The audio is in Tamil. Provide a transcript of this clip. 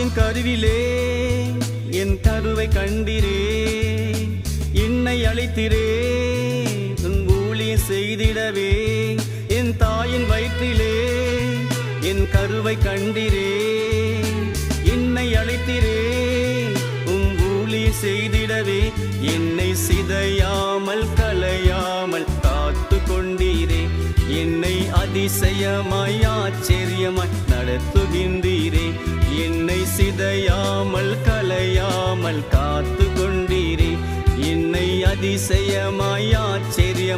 தாயின் கருவிலே என் கருவை கண்டிரே, என்னை அழைத்திரே உன் ஊழியம் செய்திடவே. என் தாயின் வயிற்றிலே என் கருவை கண்டிரே, என்னை அழைத்திரே உன் ஊழியம் செய்திடவே. என்னை சிதையாமல் கலையாமல் காத்து கொண்டீரே, என்னை அதிசயமாய் ஆச்சரியமாய் நடத்துகின்றீரே. என்னை சிதையாமல் கலையாமல் காத்து கொண்டீரே, என்னை அதிசயமாய் ஆச்சரியமாய்